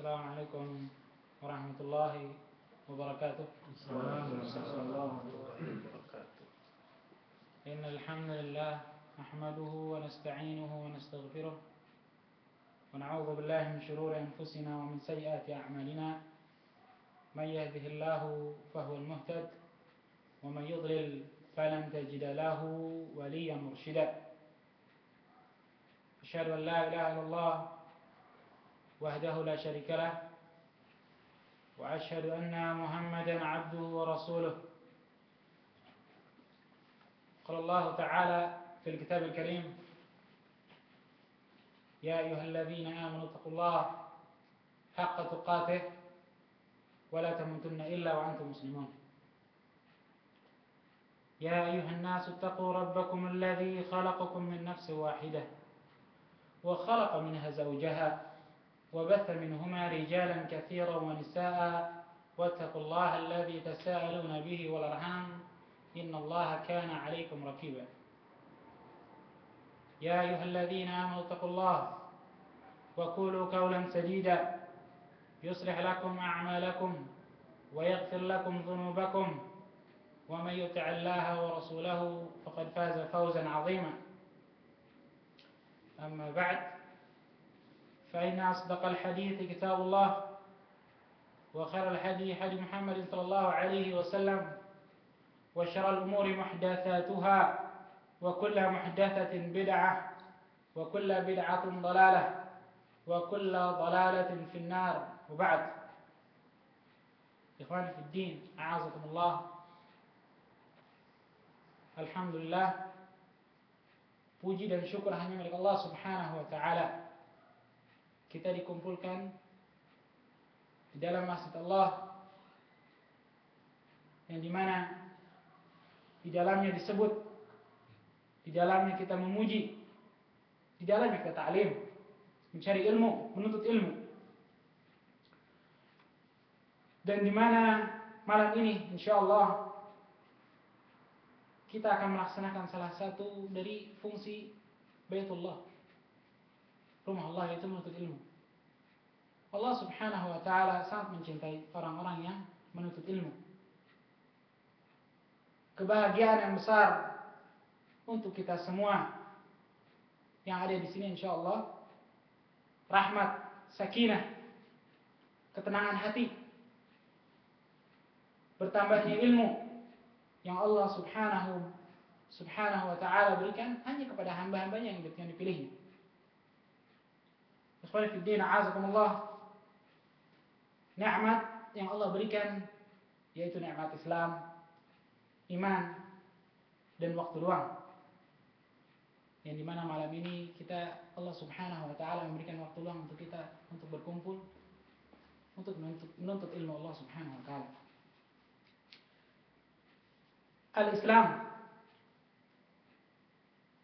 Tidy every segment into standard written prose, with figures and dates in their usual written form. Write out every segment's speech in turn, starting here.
Assalamualaikum warahmatullahi wabarakatuh. Innal hamdalillah nahmaduhu wa nasta'inuhu wa nastaghfiruh wa na'udzu billahi min shururi anfusina wa min sayyiati a'malina. May yahdihillahu fahuwal muhtad wa may yudlil falan tajida lahu waliyyan mursyida. Asyhadu an la ilaha illallah wahdahu la syarika lah wa asyhadu anna Muhammadan 'abduhu wa rasuluh. Qala Allah ta'ala fil kitabil karim, ya ayyuhalladzina amanu taqullaha haqqa tuqatih wa la tamutunna illa wa antum muslimun. Ya ayyuhan nasu taqu rabbakum alladzi khalaqakum min nafsin wahidah wa khalaqa minha zawjaha وبث منهما رجالا كثيرا ونساء واتقوا الله الذي تساءلون به والأرحام إن الله كان عليكم رقيبا. يا أيها الذين آمنوا اتقوا الله وقولوا قولا سديدا يصلح لكم أعمالكم ويغفر لكم ذنوبكم ومن يطع الله ورسوله فقد فاز فوزا عظيما. أما بعد، فإن أصدق الحديث كتاب الله وخير الحديث حديث محمد صلى الله عليه وسلم وشر الأمور محدثاتها وكل محدثة بدعة وكل بدعة ضلالة وكل ضلالة في النار. وبعد، إخواني في الدين أعزكم الله. Alhamdulillah, puji dan syukur hanya milik Allah Subhanahu wa taala. Kita dikumpulkan di dalam masjid Allah yang dimana di dalamnya disebut, di dalamnya kita memuji, di dalamnya kita ta'lim, mencari ilmu, menuntut ilmu, dan dimana malam ini insyaallah kita akan melaksanakan salah satu dari fungsi Baitullah, rumah Allah, yaitu menuntut ilmu. Allah Subhanahu wa ta'ala sangat mencintai orang-orang yang menuntut ilmu. Kebahagiaan yang besar untuk kita semua yang ada di sini insyaallah. Rahmat, sakinah, ketenangan hati, bertambahnya ilmu yang Allah Subhanahu wa ta'ala berikan hanya kepada hamba-hambanya yang dipilihnya. Ikhwani fi din, a'azakumullah. Nikmat yang Allah berikan yaitu nikmat Islam, iman, dan waktu luang. Yang dimana malam ini Allah Subhanahu wa ta'ala memberikan waktu luang untuk kita untuk berkumpul, untuk menuntut ilmu Allah Subhanahu wa ta'ala.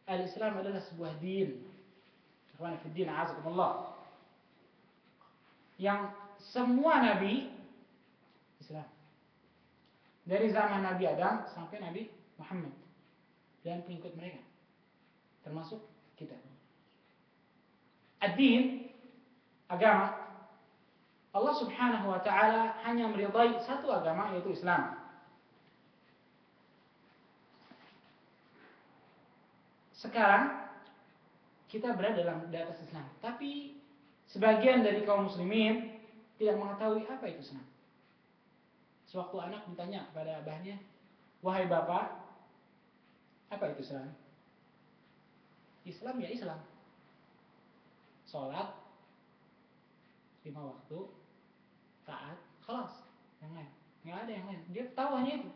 Al-Islam adalah sebuah din. Ikhwan fi din, a'azakumullah, yang semua nabi Islam, dari zaman Nabi Adam sampai Nabi Muhammad dan pengikut mereka, termasuk kita. Ad-din, agama, Allah Subhanahu wa ta'ala hanya meridai satu agama, yaitu Islam. Sekarang kita berada di atas Islam, tapi sebagian dari kaum muslimin tidak mengetahui apa itu Islam. Sewaktu anak ditanya kepada abahnya, "Wahai bapak, apa itu Islam?" Islam ya Islam, sholat 5 waktu, taat, khalas, yang lain nggak ada yang lain. Dia tahu hanya itu.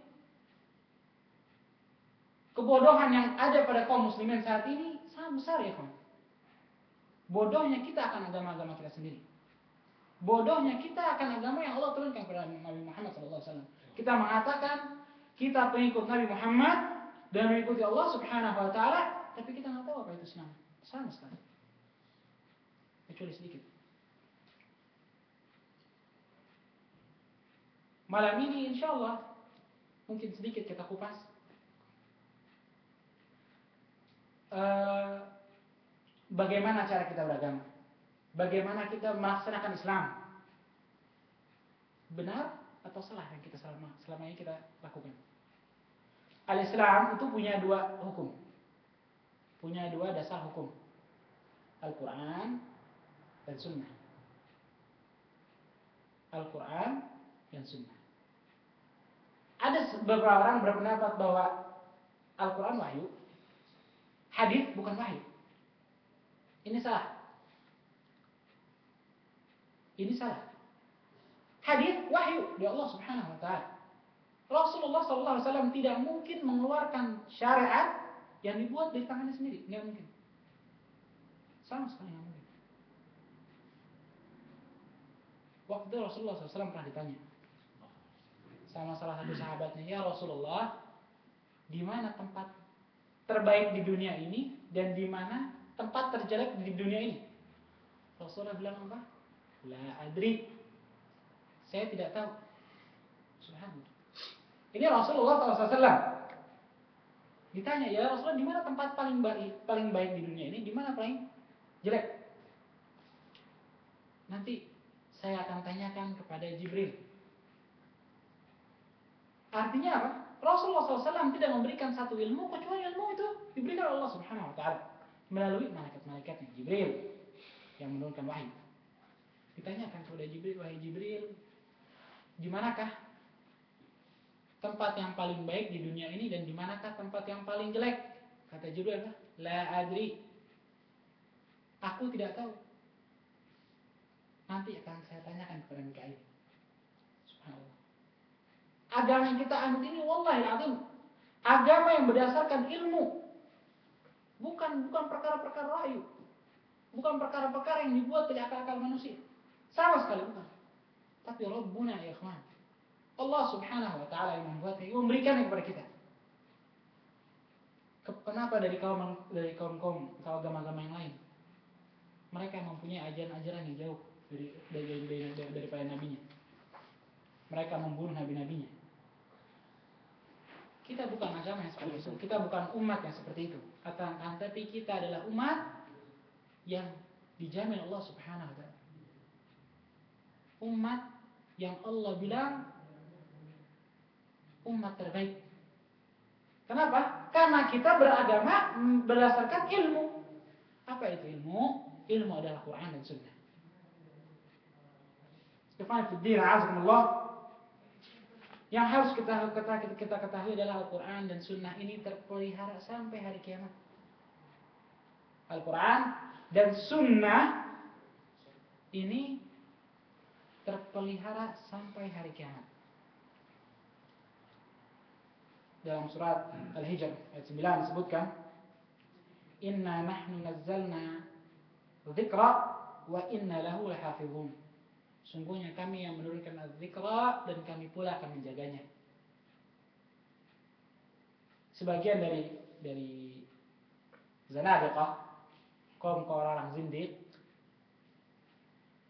Kebodohan yang ada pada kaum muslimin saat ini sangat besar, ya kawan. Bodohnya kita akan agama-agama kita sendiri. Bodohnya kita akan agama yang Allah turunkan kepada Nabi Muhammad SAW. Kita mengatakan kita pengikut Nabi Muhammad dan mengikuti Allah Subhanahu wa ta'ala, tapi kita nggak tahu apa itu Islam sama sekali, kecuali sedikit. Malam ini insyaallah mungkin sedikit kita kupas bagaimana cara kita beragama, bagaimana kita melaksanakan Islam, benar atau salah yang kita selama ini kita lakukan. Al-Islam itu punya dua hukum, punya dua dasar hukum, Al-Quran dan Sunnah. Al-Quran dan Sunnah. Ada beberapa orang berpendapat bahwa Al-Quran wahyu, hadis bukan wahyu. Ini salah. Ini salah. Hadis wahyu dari Allah Subhanahu wa taala. Rasulullah SAW tidak mungkin mengeluarkan syariat yang dibuat dari tangannya sendiri, nggak mungkin. Sama sekali nggak mungkin. Waktu itu Rasulullah SAW pernah ditanya sama salah satu sahabatnya, ya Rasulullah, di mana tempat terbaik di dunia ini dan di mana tempat terjelek di dunia ini? Rasulullah bilang apa? La adri, saya tidak tahu. Subhanallah. Ini Rasulullah SAW ditanya, ya Rasulullah, di mana tempat paling baik di dunia ini? Di mana paling jelek? Nanti saya akan tanyakan kepada Jibril. Artinya apa? Rasulullah SAW tidak memberikan satu ilmu kecuali ilmu itu diberikan Allah Subhanahu wa taala melalui malaikat-malaikatnya, Jibril yang menurunkan wahyu. Ditanyakan kepada Jibril, wahai Jibril, di manakah tempat yang paling baik di dunia ini dan di manakah tempat yang paling jelek? Kata Jibril apa? La adri. Aku tidak tahu. Nanti akan saya tanyakan kepada Mikail. Subhanallah. Agama yang kita anut ini wallahi alazim, agama yang berdasarkan ilmu. Bukan perkara-perkara wahyu. Bukan perkara-perkara yang dibuat dari akal-akal manusia. Sama sekali bukan. Tapi Rabbuna ya ikhwan, Allah Subhanahu wa taala yang membuatnya, yang memberikannya kepada kita. Kenapa dari kaum agama-agama yang lain? Mereka mempunyai ajaran-ajaran yang jauh daripada nabinya. Mereka membunuh nabi-nabinya. Kita bukan agama yang seperti itu. Kita bukan umat yang seperti itu. Tapi kita adalah umat yang dijamin Allah Subhanahu wa taala. Umat yang Allah bilang umat terbaik. Kenapa? Karena kita beragama berdasarkan ilmu. Apa itu ilmu? Ilmu adalah Quran dan Sunnah. Ikhwan fillah, azakumullah. Yang harus kita ketahui adalah Al-Quran dan Sunnah ini terpelihara sampai hari kiamat. Al-Quran dan Sunnah ini terpelihara sampai hari kiamat. Dalam surat Al-Hijr ayat 9 disebutkan, Inna nahnu nazzalna dzikra wa inna lahu lahafizun. Sungguhnya kami yang menurunkan az-zikra dan kami pula akan menjaganya. Sebagian dari zanadiqah, kaum orang zindiq,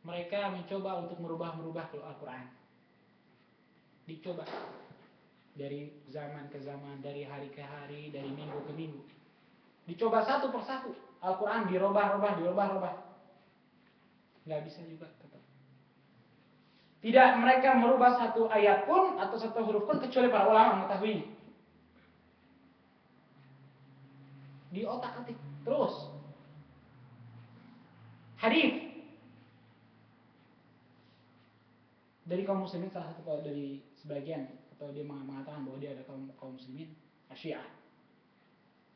mereka mencoba untuk merubah Al-Quran. Dicoba dari zaman ke zaman, dari hari ke hari, dari minggu ke minggu. Dicoba satu persatu, Al-Quran dirubah. Nggak bisa juga tetap. Tidak mereka merubah satu ayat pun atau satu huruf pun kecuali para ulama mengetahuinya. Di otak-atik terus. Hadis dari kaum muslimin, salah satu dari sebagian, atau dia mengatakan bahwa dia ada kaum muslimin Syiah.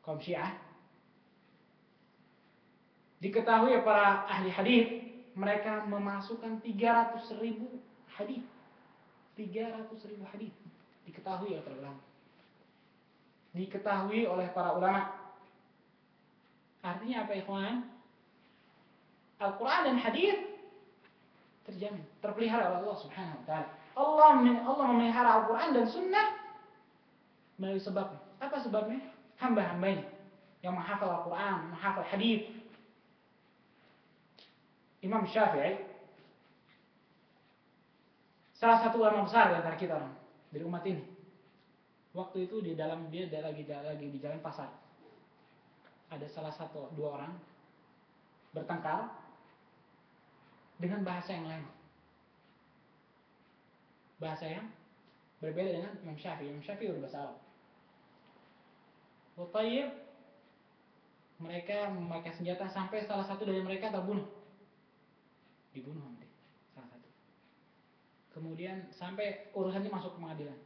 Kaum Syiah diketahui para ahli hadis, mereka memasukkan 300.000 hadis. 300.000 hadis diketahui oleh para ulama. Diketahui oleh para ulama. Artinya apa, ikhwan? Al-Quran dan hadis terjamin, terpelihara oleh Allah Subhanahu wa taala. Allah memelihara Al-Quran dan Sunnah melalui sebabnya. Apa sebabnya? Hamba-hambanya yang menghafal Al-Quran, menghafal hadis. Imam Syafi'i, salah satu ulama besar di antara kita orang dari umat ini. Waktu itu dia lagi di jalan pasar. Ada salah satu dua orang bertengkar dengan bahasa yang lain. bahasa yang berbeda dengan Imam Syafi'i. Imam Syafi'i berbahasa Arab. Tayyib, mereka memakai senjata sampai salah satu dari mereka terbunuh. Dibunuh nanti salah satu. Kemudian sampai urusannya masuk ke pengadilan.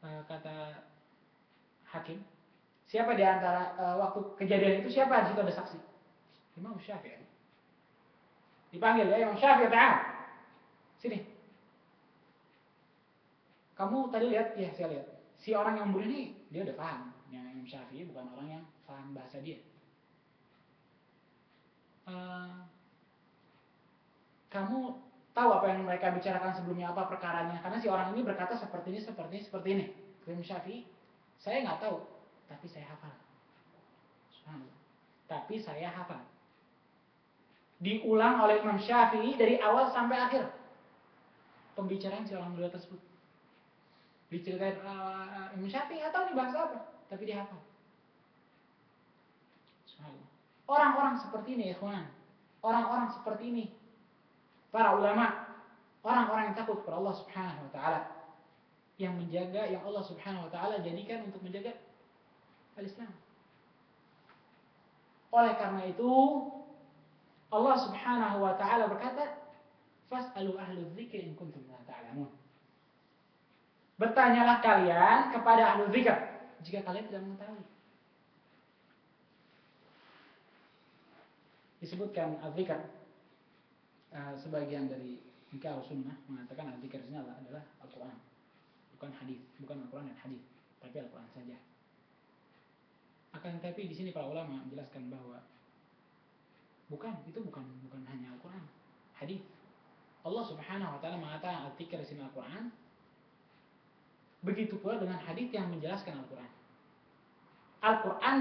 Kata hakim, siapa di antara waktu kejadian itu siapa di situ ada saksi? Imam Syafi'i. Dipanggil, ya Imam Syafi'i, ta'al. Sini. Kamu tadi lihat? Ya, saya lihat. Si orang yang membunuh ini dia udah paham. Yang Imam Syafi'i bukan orang yang paham bahasa dia. Kamu tahu apa yang mereka bicarakan sebelumnya, apa perkaranya? Karena si orang ini berkata seperti ini, seperti ini, seperti ini. Imam Syafi'i, saya nggak tahu, tapi saya hafal. Tapi saya hafal. Diulang oleh Imam Syafi'i dari awal sampai akhir pembicaraan si orang muda tersebut. Diceritain Imam Syafi'i nggak tahu nih bahasa apa, tapi dia hafal. Orang-orang seperti ini, ikhwan. Orang-orang seperti ini, para ulama, orang-orang yang takut kepada Allah Subhanahu wa taala, yang menjaga, yang Allah Subhanahu wa taala jadikan untuk menjaga al-Islam. Oleh karena itu Allah Subhanahu wa taala berkata, "Fas'alu ahlu dzikri in kuntum la ta'lamun." Bertanyalah kalian kepada ahlu dzikr jika kalian tidak mengetahui. Disebutkan al-dzikr, sebagian dari Inkar Sunnah mengatakan al-dzikr ini adalah Al-Quran, bukan hadis, bukan Al-Quran dan hadis, tapi Al-Quran saja. Akan tetapi di sini para ulama menjelaskan bahwa itu bukan hanya Al-Quran, hadis. Allah Subhanahu wa taala mengatakan al-dzikr di sini Al-Quran. Begitu pula dengan hadis yang menjelaskan Al-Quran. Al-Quran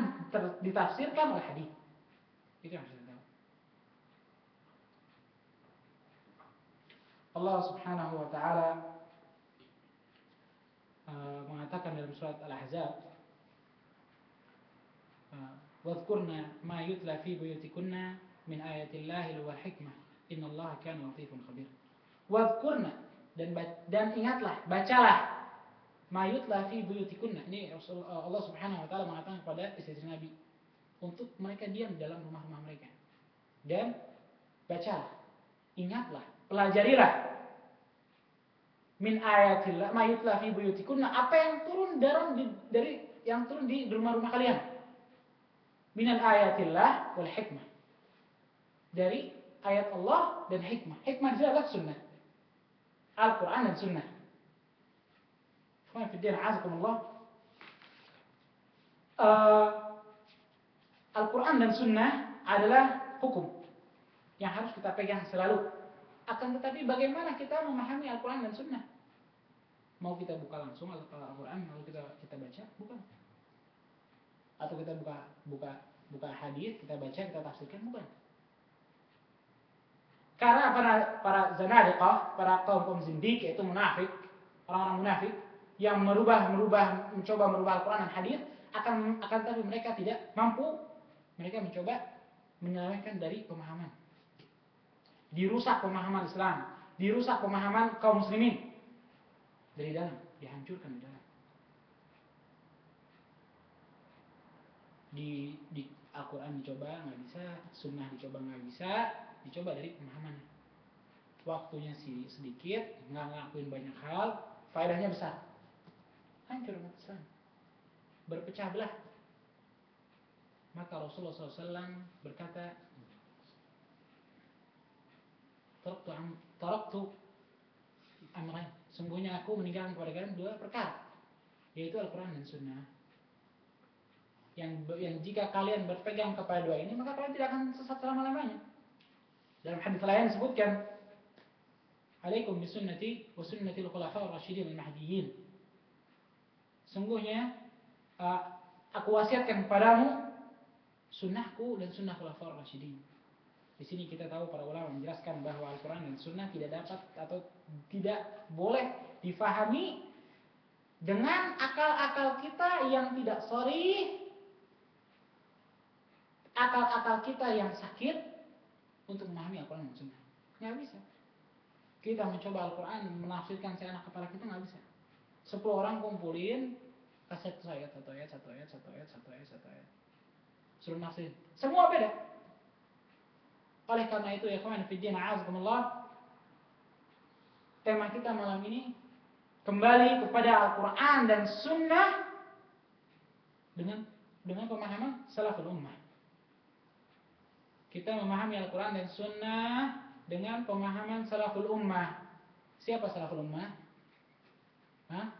ditafsirkan oleh hadis. Itu yang harus kita tahu. Allah Subhanahu wa taala mengatakan dalam surat Al-Ahzab, "Wadhkurna ma yutla fi buyutikunna min ayatillahi wal hikmah, innallaha kana latifun khabir." Wadhkurna, dan ingatlah, bacalah ma yutla fi buyutikunna. Ini Allah Subhanahu wa taala mengatakan kepada istri Nabi untuk mereka diam di dalam rumah-rumah mereka. Dan bacalah, ingatlah, pelajarilah min ayatillah ma yutla fi buyutikunna, apa yang turun dari yang turun di rumah-rumah kalian. Minal ayatillah wal hikmah, dari ayat Allah dan hikmah. Hikmah itu adalah sunnah, Al-Quran dan sunnah. Fiddin azakumullah. Al-Quran dan sunnah adalah hukum yang harus kita pegang selalu. Akan tetapi bagaimana kita memahami Al-Quran dan sunnah? Mau kita buka langsung Al-Quran lalu kita baca? Bukan. Atau kita buka hadis, kita baca, kita tafsirkan? Bukan. Karena para zanadiqah, para kaum zindiq, yaitu munafik, orang-orang munafik yang mencoba merubah Al-Quran dan hadis, akan tetapi mereka tidak mampu. Mereka mencoba menyelewengkan dari pemahaman. Dirusak pemahaman Islam, dirusak pemahaman kaum muslimin dari dalam, dihancurkan di dalam. Di Al-Quran dicoba nggak bisa, sunnah dicoba nggak bisa, dicoba dari pemahamannya. Waktunya sedikit, nggak ngelakuin banyak hal, faedahnya besar. Hancur umat Islam, berpecah belah. Maka Rasulullah SAW berkata, taraktu amrayn, sungguhnya aku meninggalkan kepada kalian dua perkara, yaitu Al-Quran dan Sunnah. Yang jika kalian berpegang kepada dua ini, maka kalian tidak akan sesat selama-lamanya. Dalam hadis lain disebutkan, "Alaikum bisunnati wa sunnati al-khulafaur rasyidin al-mahdiyyin." Sungguhnya aku wasiatkan kepadamu sunnahku dan sunnah khulafaur rasyidin. Di sini kita tahu para ulama menjelaskan bahwa Al-Quran dan Sunnah tidak dapat atau tidak boleh difahami dengan akal-akal kita yang tidak sharih, akal-akal kita yang sakit untuk memahami Al-Quran dan Sunnah. Nggak bisa. kita mencoba Al-Quran menafsirkan seenak kepala kita nggak bisa. 10 orang kumpulin kaset satu ayat, satu ayat, satu ayat, satu ayat, satu ayat, satu ayat. Suruh nafsirin, semua beda. Oleh karena itu ya kawan fiddin a'azakumullah, tema kita malam ini kembali kepada Al-Quran dan Sunnah dengan pemahaman salaful ummah. Kita memahami Al-Quran dan Sunnah dengan pemahaman salaful ummah. Siapa salaful ummah? Hah?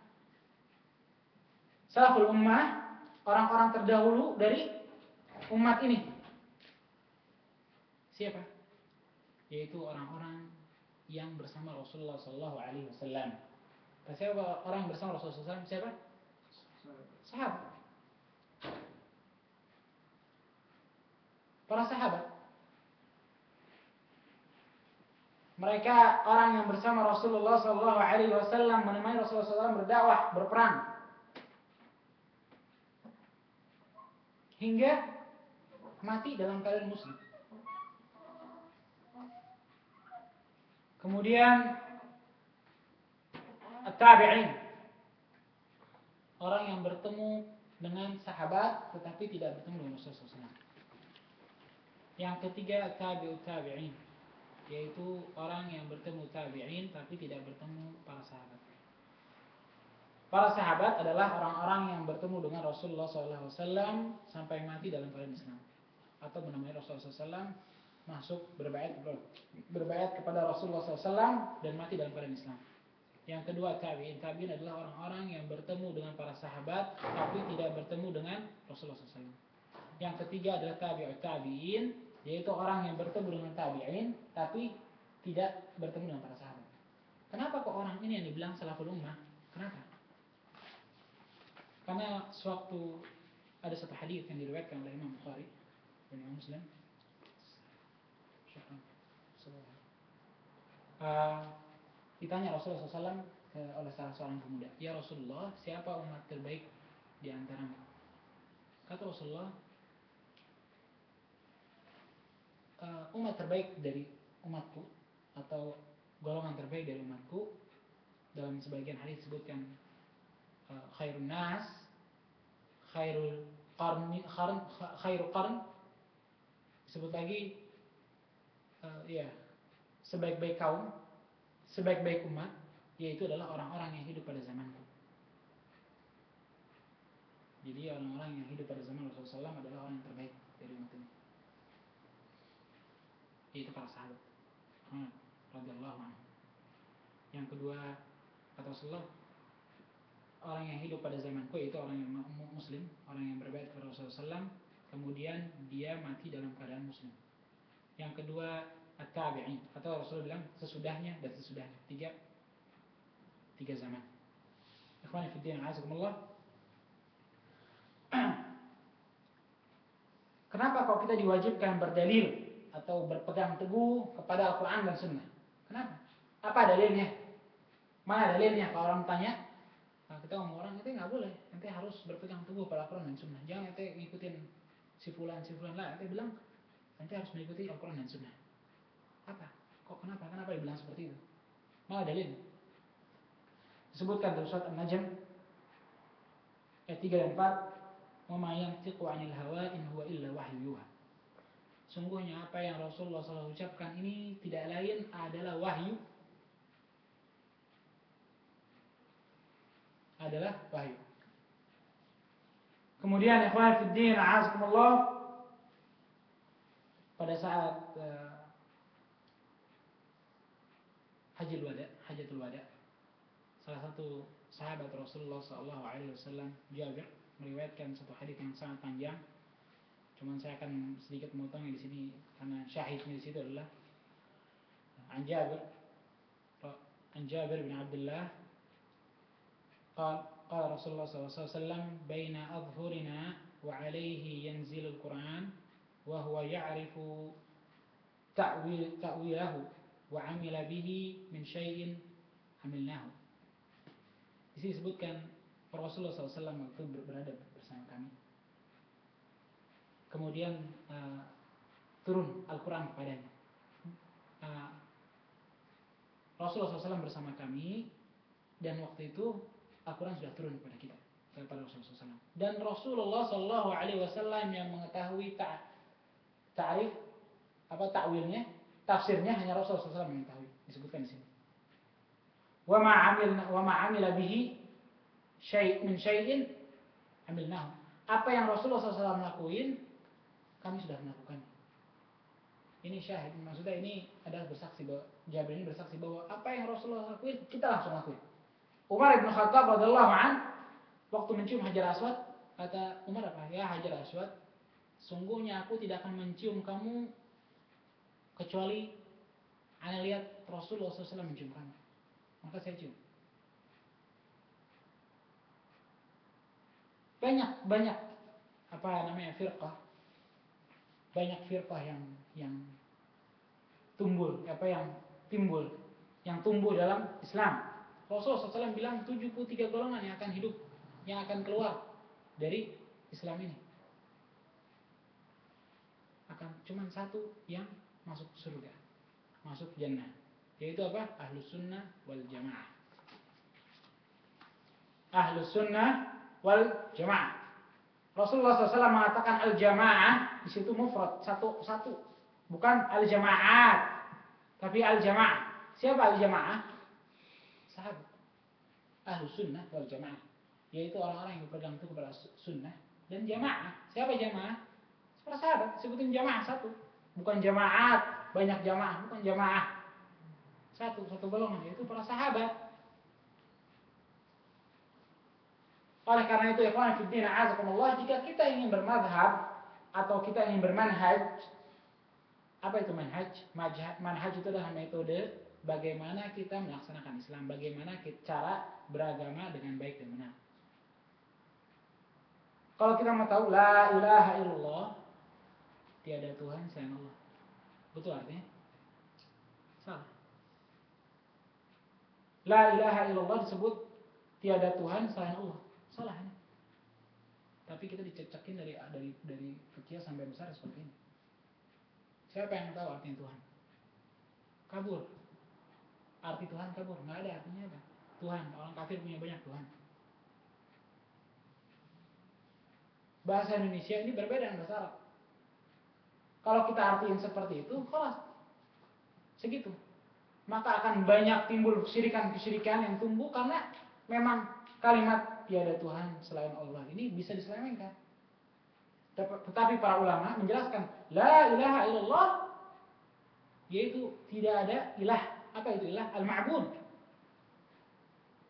Salaful ummah, orang-orang terdahulu dari umat ini. Siapa? Yaitu orang-orang yang bersama Rasulullah SAW. Siapa orang yang bersama Rasulullah SAW? Siapa? Sahabat. Para sahabat. Mereka orang yang bersama Rasulullah SAW, menemani Rasulullah SAW berdakwah, berperang, hingga mati dalam keadaan muslim. Kemudian at-tabi'in, orang yang bertemu dengan sahabat tetapi tidak bertemu dengan Rasulullah SAW. Yang ketiga tabi'ut tabi'in, yaitu orang yang bertemu tabi'in tapi tidak bertemu para sahabat. Para sahabat adalah orang-orang yang bertemu dengan Rasulullah SAW sampai mati dalam keadaan Islam, atau menemani Rasulullah SAW masuk berbaiat kepada Rasulullah SAW dan mati dalam keadaan Islam. Yang kedua tabi'in. Tabi'in adalah orang-orang yang bertemu dengan para sahabat tapi tidak bertemu dengan Rasulullah SAW. Yang ketiga adalah tabi'ut tabi'in, yaitu orang yang bertemu dengan tabi'in tapi tidak bertemu dengan para sahabat. Kenapa kok orang ini yang dibilang salaful ummah? Kenapa? Karena sewaktu ada satu hadis yang diriwayatkan oleh Imam Bukhari dan Imam Muslim, ditanya Rasulullah SAW oleh salah seorang pemuda, "Ya Rasulullah, siapa umat terbaik di antaramu?" Kata Rasulullah, umat terbaik dari umatku atau golongan terbaik dari umatku, dalam sebagian hadis disebutkan khairun nas, khairul qarn, disebut lagi sebaik-baik kaum, sebaik-baik umat, yaitu adalah orang-orang yang hidup pada zamanku. Jadi orang-orang yang hidup pada zaman Rasulullah SAW adalah orang yang terbaik dari umat ini, yaitu para sahabat radhiyallahu anhu. Yang kedua kata Rasulullah, orang yang hidup pada zamanku yaitu orang yang muslim, orang yang berbaiat kepada Rasulullah SAW, kemudian dia mati dalam keadaan muslim. Yang kedua at-tabi'in, atau Rasulullah bilang sesudahnya dan sesudahnya, tiga zaman. Ikhwani fiddin a'azakumullah. Kenapa kok kita diwajibkan berdalil atau berpegang teguh kepada Al-Quran dan Sunnah? Kenapa? Apa dalilnya? Mana dalilnya? Kalau orang tanya, kita ngomong orang, itu nggak boleh, nanti harus berpegang teguh pada Al-Quran dan Sunnah. Jangan nanti ngikutin si fulan lah. Nanti bilang nanti harus mengikuti Al-Quran dan Sunnah. Apa? Kok kenapa dibilang seperti itu? Mana dalil? Disebutkan dalam surat An-Najm ayat 3 dan 4, "Wa ma yantiqu 'anil hawa in huwa illa wahyu yuha." Sungguhnya apa yang Rasulullah SAW ucapkan ini tidak lain adalah wahyu. Kemudian ikhwan fiddin a'azakumullah, pada saat Hajatul Wada, salah satu sahabat Rasulullah SAW, Jabir, meriwayatkan satu hadis yang sangat panjang. Cuman saya akan sedikit memotongnya di sini karena syahidnya di situ adalah an Jabir bin Abdullah قال رسول الله صلى الله عليه وسلم بين أظهرنا وعليه ينزل القرآن وهو يعرف تأويله وعمل به من شيء عملناه. Di sini disebutkan Rasulullah SAW waktu berada bersama kami, kemudian turun Al-Quran kepadanya. Rasulullah SAW bersama kami, dan waktu itu Al-Quran sudah turun kepada kita, kepada Rasulullah SAW. Dan Rasulullah SAW yang mengetahui ta'rif, ta'wilnya, tafsirnya hanya Rasulullah SAW yang mengetahui. Disebutkan di sini. Wa ma 'amila bihi min syai'in amilnahu. Apa yang Rasulullah SAW lakuin, kami sudah melakukannya. Ini syahid, maksudnya ini adalah bersaksi bahwa Jabir ini bersaksi bahwa apa yang Rasulullah lakuin kita langsung lakuin. Umar bin Khattab radhiyallahu an waktu mencium Hajar Aswad, kata Umar apa? Ya Hajar Aswad, sungguhnya aku tidak akan mencium kamu kecuali ana lihat Rasulullah SAW mencium kamu. Maka saya cium. Banyak apa namanya firqah, banyak firqah yang tumbuh yang tumbuh dalam Islam. Rasulullah SAW bilang 73 golongan yang akan hidup, yang akan keluar dari Islam ini. Akan cuman satu yang masuk surga, masuk jannah, yaitu apa? Ahlus sunnah wal jamaah. Ahlus sunnah wal jamaah. Rasulullah SAW mengatakan al-jamaah, di situ mufrad, satu, bukan al-jamaat, tapi al-jamaah. Siapa al-jamaah? Sahabat. Ahlus sunnah wal jamaah, yaitu orang-orang yang berpegang teguh kepada sunnah dan jamaah. Siapa jamaah? Para sahabat. Sebutin jamaah satu, bukan jamaat, banyak jamaah, bukan jamaah. Satu golongan, yaitu para sahabat. Oleh karena itu, ikhwan fillah a'azakumullah, jika kita ingin bermadhab atau kita ingin bermanhaj, apa itu manhaj? Manhaj itu adalah metode bagaimana kita melaksanakan Islam, bagaimana cara beragama dengan baik dan benar. Kalau kita mau tahu la ilaha illallah, tiada Tuhan selain Allah, betul artinya? Salah. La ilaha illallah disebut tiada Tuhan selain Allah, salah ini. Tapi kita dicecakin dari kecil sampai besar seperti ini. Siapa yang tahu artinya Tuhan? Kabur. Arti Tuhan kabur, nggak ada artinya apa? Tuhan, orang kafir punya banyak Tuhan. Bahasa Indonesia ini berbeda dengan bahasa Arab. Kalau kita artiin seperti itu, kelas segitu, maka akan banyak timbul kesyirikan yang tumbuh karena memang kalimat tiada Tuhan selain Allah ini bisa diselewengkan. Tetapi para ulama menjelaskan la ilaha illallah, yaitu tidak ada ilah. Apa itu ilah? Al-ma'bud.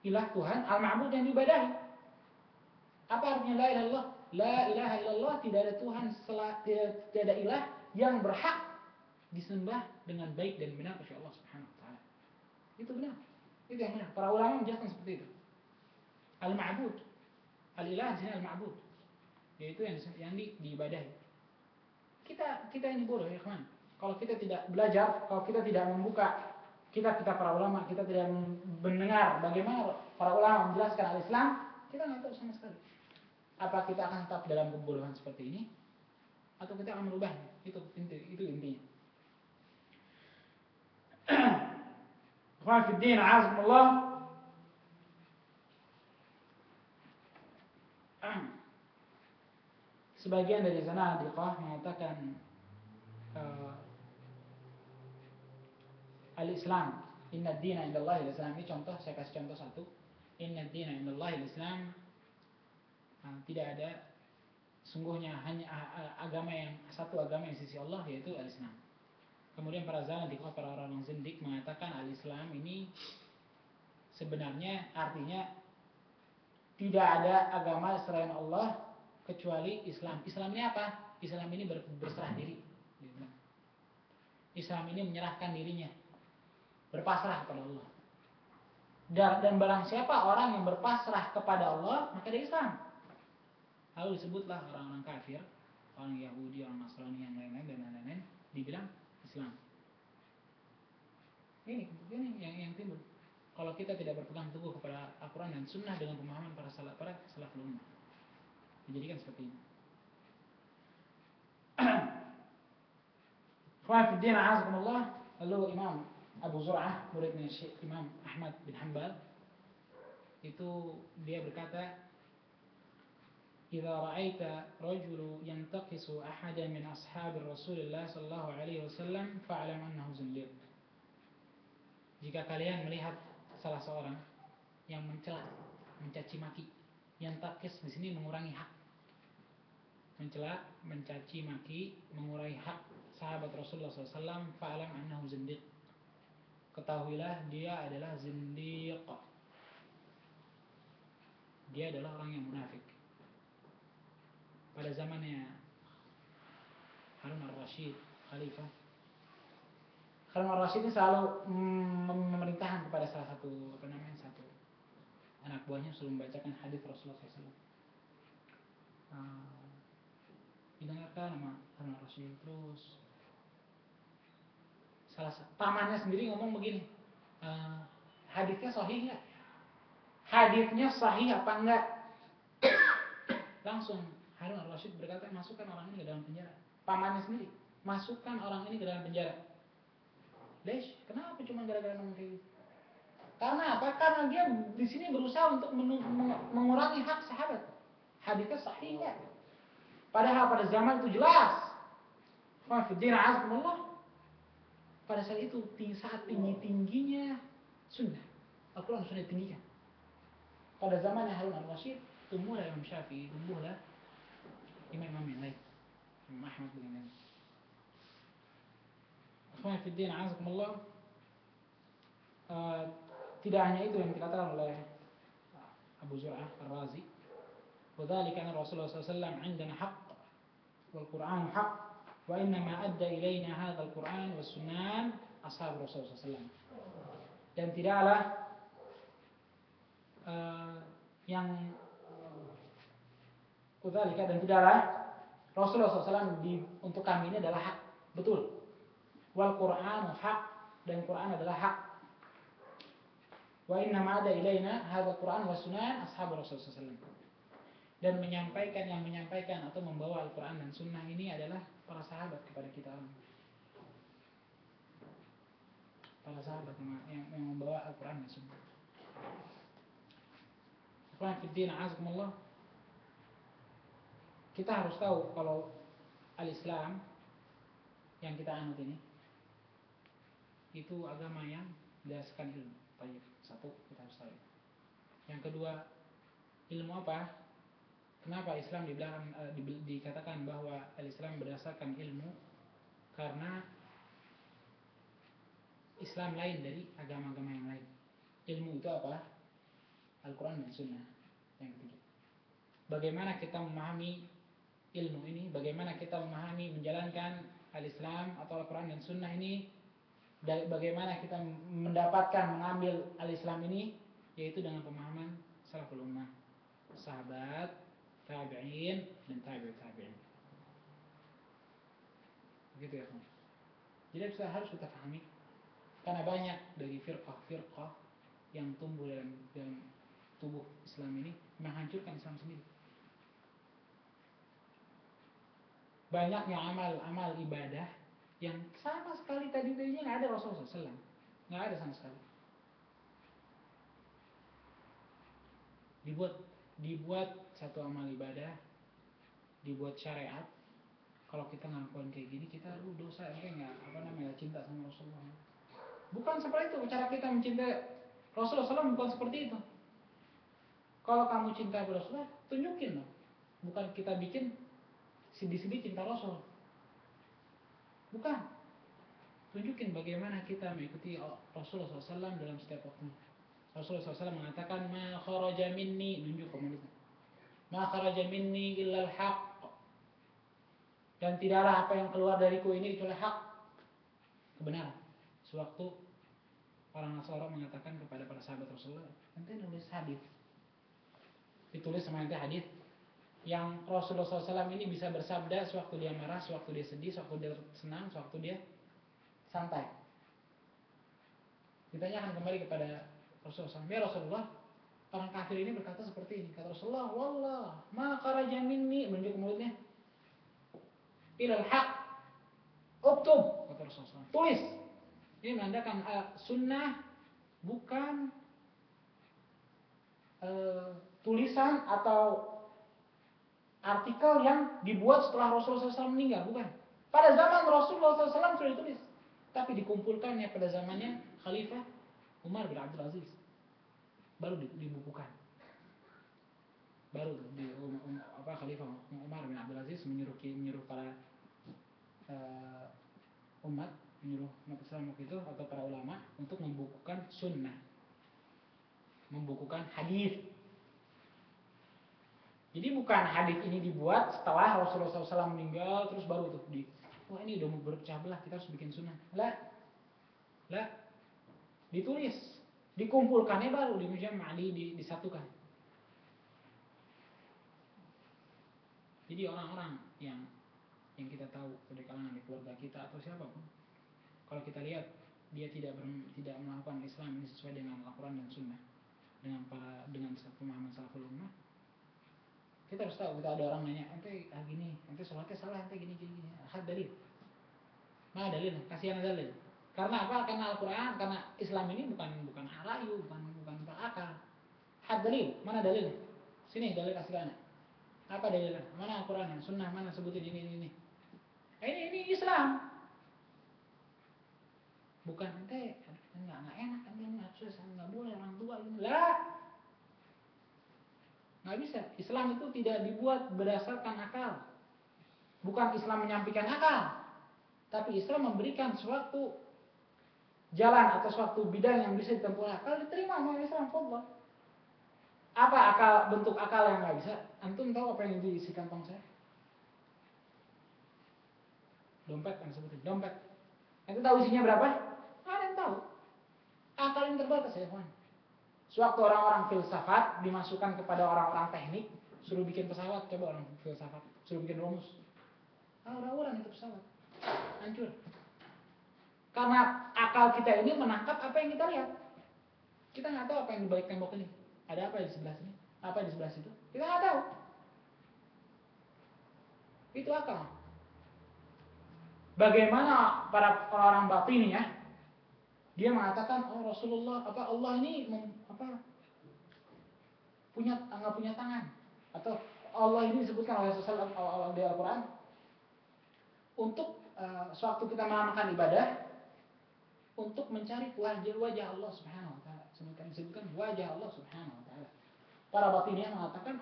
Ilah Tuhan, al-ma'bud yang diibadahi. Apa artinya la ilaha illallah? La ilaha illallah, tidak ada Tuhan, tidak ada ilah yang berhak disembah dengan baik dan benar kecuali Allah Subhanahu wa taala. Itu benar. Itu yang benar. Para ulama menjelaskan seperti itu. Al-ma'bud. Al-ilah di sini al-ma'bud, yaitu yang diibadahi. Kita ini bodoh ya kawan. Kalau kita tidak belajar, kalau kita tidak membuka kitab para ulama, kita tidak mendengar bagaimana para ulama menjelaskan al-Islam, kita nggak tahu sama sekali. Apa kita akan tetap dalam kebodohan seperti ini, atau kita akan merubahnya? Itu intinya. Ikhwan fi din, a'azakumullah. Sebagian dari Zanadiqah mengatakan al-Islam, inna ad-dina indallahi al-Islam. Ini contoh, saya kasih contoh satu. Inna ad-dina indallahi al-Islam. Tidak ada sungguhnya hanya agama yang satu, agama yang sisi Allah, yaitu al-Islam. Kemudian para Zanadiqah, para orang zindik mengatakan al-Islam ini sebenarnya artinya tidak ada agama selain Allah kecuali Islam. Islam ini apa? Islam ini berserah diri. Islam ini menyerahkan dirinya, berpasrah kepada Allah. Dan barang siapa orang yang berpasrah kepada Allah, maka dia Islam. Lalu disebutlah orang-orang kafir, orang Yahudi, orang Nasrani, yang lain-lain dan lain-lain, dibilang Islam. Ini yang timbul. Kalau kita tidak berpegang teguh kepada Al-Quran dan Sunnah dengan pemahaman para salaful ummah, dijadikan seperti ini. Ikhwan fi din, a'azakumullah. Lalu Imam Abu Zur'ah, muridnya Syekh Imam Ahmad bin Hanbal, itu dia berkata, "Idza ra'aita rajulu yantaqisu ahadan min ashabi Rasulillah sallallahu alaihi wasallam fa'lam annahu zindiq." Jika kalian melihat salah seorang yang mencela, mencaci maki, yantakis di sini mengurangi hak. Mencela, mencaci maki, mengurangi hak sahabat Rasulullah SAW, fa'lam annahu zindiq. Ketahuilah dia adalah zindiq. Dia adalah orang yang munafik. Pada zamannya Harun al-Rashid, Khalifah, Harun al-Rashid ini selalu memerintahkan kepada salah satu satu anak buahnya suruh membacakan hadis Rasulullah SAW. Didengarkan sama Harun al-Rashid, terus salah pamannya sendiri ngomong begini, hadisnya sahih nggak? Hadisnya sahih apa enggak? Langsung Harun al-Rashid berkata, masukkan orang ini ke dalam penjara. Pamannya sendiri, masukkan orang ini ke dalam penjara. Lesh, kenapa cuma gara-gara ngomong kayak gitu? Karena apa? Karena dia di sini berusaha untuk mengurangi hak sahabat. Hadisnya sahih nggak? Padahal pada zaman itu jelas. Fiddin azkumullah. Pada saat itu saat tingginya sunnah. Al-Quran sunnah tinggikan. Pada zaman Harun al-Rashid, tumbuhlah Imam Syafi'i, tumbuhlah imam-imam yang lain, Imam Ahmad bin Hanbal. Fiddin azkumullah. Tidak hanya itu yang dikatakan oleh Abu Zur'ah Ar-Razi, وذلك أن Rasulullah SAW عندنا حق والقرآن حق وإنما أدى إلينا هذا القرآن والسنن أصحاب Rasulullah SAW. Dan tidaklah yang kudzalika, dan tidaklah Rasulullah SAW untuk kami ini adalah hak, betul. Wal Qur'anu haq, dan Quran adalah hak. Wa inna ma ada ilaina hadzal Qur'an was sunan ashab Rasulullah SAW. Dan yang menyampaikan atau membawa Al-Quran dan Sunnah ini adalah para sahabat kepada kita orang. Para sahabat yang membawa Al-Quran dan Sunnah. Ikhwan fiddin azakumullah. Kita harus tahu kalau Al-Islam yang kita anut ini itu agama yang berdasarkan ilmu. Baik, satu kita harus tahu. Yang kedua, ilmu apa? Kenapa Islam dikatakan bahwa Al-Islam berdasarkan ilmu? Karena Islam lain dari agama-agama yang lain. Ilmu itu apa? Al-Quran dan Sunnah. Yang ketiga, bagaimana kita memahami ilmu ini? Bagaimana kita memahami, menjalankan Al-Islam atau Al-Quran dan Sunnah ini? Bagaimana kita mendapatkan, mengambil Al-Islam ini? Yaitu dengan pemahaman salaful ummah, sahabat, tabi'in, dan tabi'in. Begitu ya teman. Jadi harus kita pahami, karena banyak dari firqah-firqah yang tumbuh dalam tubuh Islam ini menghancurkan Islam sendiri. Banyaknya amal ibadah yang sama sekali tadinya nggak ada Rasulullah SAW, nggak ada sama sekali. Dibuat satu amal ibadah, dibuat syariat. Kalau kita ngakuin kayak gini, kita dosa, kayak nggak cinta sama Rasulullah. Bukan seperti itu cara kita mencintai Rasulullah SAW, bukan seperti itu. Kalau kamu cinta pada Rasulullah, tunjukin loh. Bukan kita bikin sedih-sedih cinta Rasul. Bukan. Tunjukin bagaimana kita mengikuti Rasulullah SAW dalam setiap waktu. Rasulullah SAW mengatakan, ma kharaja minni, nunjuk komunitas. Ma kharaja minni illal haq. Dan tidaklah apa yang keluar dariku ini kecuali hak, kebenaran. Sewaktu orang Nasara mengatakan kepada para sahabat Rasulullah, nanti nulis hadis, ditulis sama nanti hadis yang Rasulullah SAW ini bisa bersabda sewaktu dia marah, sewaktu dia sedih, sewaktu dia senang, sewaktu dia santai. Ditanyakan kembali kepada Rasulullah SAW, ya Rasulullah, orang kafir ini berkata seperti ini. Kata Rasulullah, wallah ma kharaja minni, menunjuk mulutnya, ilal haq, uktub, kata Rasulullah SAW, tulis. Ini menandakan sunnah bukan tulisan atau artikel yang dibuat setelah Rasulullah SAW meninggal, bukan. Pada zaman Rasulullah SAW sudah ditulis, tapi dikumpulkannya pada zamannya Khalifah Umar bin Abdul Aziz, baru dibukukan. Baru Khalifah Umar bin Abdul Aziz menyuruh para umat Islam waktu itu atau para ulama untuk membukukan sunnah, membukukan hadis. Jadi bukan hadis ini dibuat setelah Rasulullah SAW meninggal terus baru tuh wah ini udah mau berpecah belah, kita harus bikin sunnah. Lah, ditulis, dikumpulkannya baru di Mujamma' disatukan. Jadi orang-orang yang kita tahu dari kalangan keluarga kita atau siapapun, kalau kita lihat dia tidak melakukan Islam ini sesuai dengan Al-Quran dan Sunnah, dengan pemahaman salaful ummah, kita harus tahu. Kita ada orang nanya, ente gini, ente sholatnya salah, ente gini. Had dalil. Mana dalil? Kasihan dalil. Karena apa? Karena Al-Quran, karena Islam ini bukan rayu, bukan berakal. Had dalil. Mana dalil? Sini dalil kasih anak. Apa dalilnya? Mana Al-Quran, Sunnah, mana sebutin ini. Ini Islam. Bukan ente nggak enak, ente nggak boleh orang tua ini. Lah. Nggak bisa. Islam itu tidak dibuat berdasarkan akal. Bukan Islam menyampaikan akal, tapi Islam memberikan suatu jalan atau suatu bidang yang bisa ditempuh akal, diterima oleh Islam. Fadhal. Apa bentuk akal yang nggak bisa? Antum tahu apa yang diisi kantong saya? Dompet kan sebutin. Dompet. Ente tahu isinya berapa? Nggak ada yang tahu. Akal yang terbatas ya, kawan. Sewaktu orang-orang filsafat dimasukkan kepada orang-orang teknik, suruh bikin pesawat, coba orang filsafat, suruh bikin rumus. Orang-orang itu pesawat, hancur. Karena akal kita ini menangkap apa yang kita lihat. Kita nggak tahu apa yang di balik tembok ini. Ada apa di sebelah sini? Apa di sebelah situ? Kita nggak tahu. Itu akal. Bagaimana para orang batin ya? Dia mengatakan, oh Rasulullah, Allah ini nggak punya tangan, atau Allah ini disebutkan oleh Rasulullah di Al-Quran untuk sewaktu kita mengamalkan ibadah untuk mencari wajah Allah Subhanahu Wa Taala. Disebutkan wajah Allah Subhanahu Wa Taala. Para batinnya mengatakan,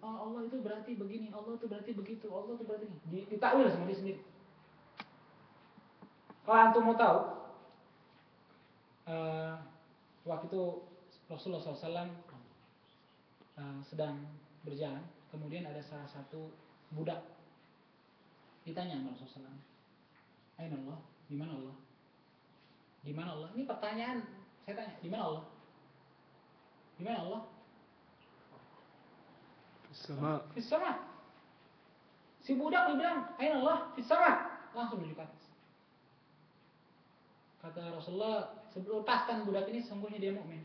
Allah itu berarti begini, Allah itu berarti begitu, Allah itu berarti ditakwil sama dia sendiri. Kalau antum mau tahu, waktu itu Rasulullah SAW sedang berjalan, kemudian ada salah satu budak ditanya sama Rasulullah SAW, Aina Allah, di mana Allah? Di mana Allah? Ini pertanyaan saya tanya, di mana Allah? Di mana Allah? Fis sama. Si budak bilang, Aina Allah? Fis sama. Langsung menuju ke atas. Kata Rasulullah, lepaskan budak ini, sesungguhnya dia mukmin.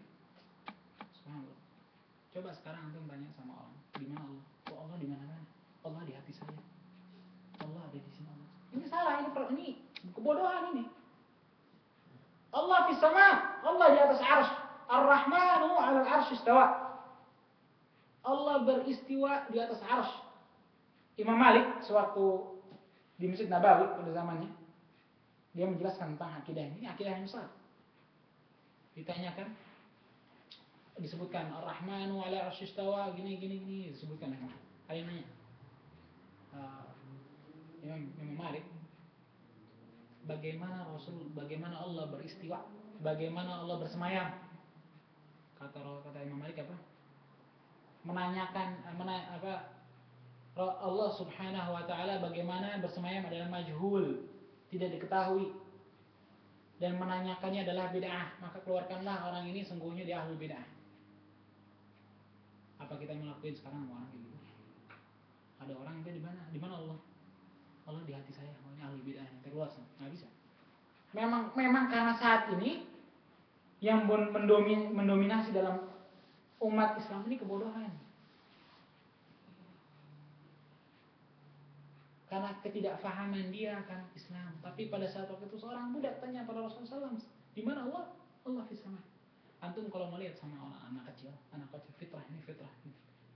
Subhanallah. Coba sekarang antum tanya sama orang, di mana Allah? Oh, Allah di mana-mana. Allah di hati saya. Allah ada di sini. Allah. Ini salah, ini kebodohan ini. Allah fis sama, Allah di atas arsy. Ar-Rahmanu 'alal arsy istawa. Allah beristiwa di atas arsy. Imam Malik sewaktu di Masjid Nabawi pada zamannya, dia menjelaskan tentang akidah ini akidah yang besar. Ditanyakan, disebutkan Ar-Rahmanu 'ala 'arsy istawa, gini disebutkan. Ada yang nanya, Imam Malik, bagaimana Allah beristiwa, bagaimana Allah bersemayam? Kata Imam Malik apa? Menanyakan Allah Subhanahu Wa Taala bagaimana bersemayam adalah majhul, tidak diketahui, dan menanyakannya adalah bid'ah, maka keluarkanlah orang ini, sungguhnya dia ahlul bid'ah. Apa kita melakukan sekarang orang gitu? Ada orang itu di mana? Di mana Allah? Allah di hati saya. Ini ahlul bid'ah yang keluar, nggak bisa. Memang karena saat ini yang mendominasi dalam umat Islam ini kebodohan. karena ketidakfahaman dia akan Islam. Tapi pada saat waktu itu seorang budak tanya pada Rasulullah SAW, di mana Allah? Allah fis sama. Antum kalau melihat sama anak kecil fitrah ini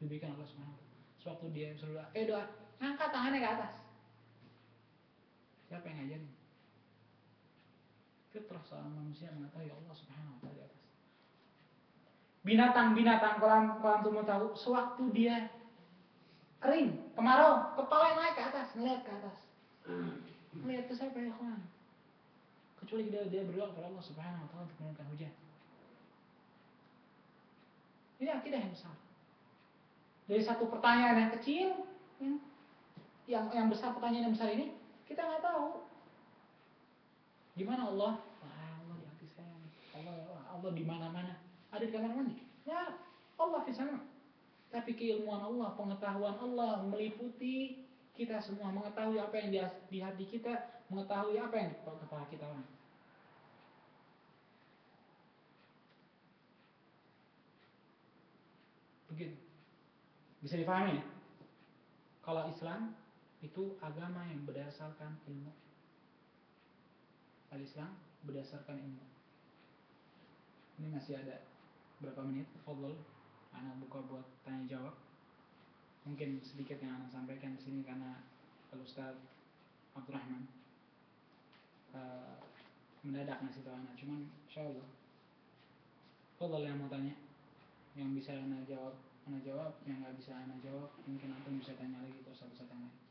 diberikan Allah Subhanahu wa taala. Sewaktu dia suruh doa, angkat tangannya ke atas. Siapa yang ngajarin? Fitrah seorang manusia mengetahui Allah Subhanahu wa taala di atas. Binatang-binatang kalau antum mau tahu, sewaktu dia kering, kemarau, kepala naik ke atas, melihat ke atas. Melihat ke siapa ya kawan? Kecuali dia berdoa kepada Allah Subhanahu wa taala untuk menurunkan hujan. Ini akidah yang besar. Dari satu pertanyaan yang kecil, yang besar, pertanyaan yang besar ini, kita nggak tahu. Gimana Allah? Allah di hati saya. Allah di mana-mana. Ada di kamar mandi. Ya, Allah di sana. Tapi keilmuan Allah, pengetahuan Allah meliputi kita semua, mengetahui apa yang di hati kita, mengetahui apa yang di kepala kita. Begitu. Bisa dipahami ya? Kalau Islam itu agama yang berdasarkan ilmu. Al-Islam berdasarkan ilmu. Ini masih ada berapa menit? Fadhol, ana buka buat tanya jawab. Mungkin sedikit yang ana sampaikan di sini karena Ustaz Abdurrahman mendadak ngasih tahu ana. Cuman insyaallah fadhol yang mau tanya, yang bisa ana jawab, yang nggak bisa ana jawab, mungkin antum bisa tanya lagi ke Ustaz yang lain.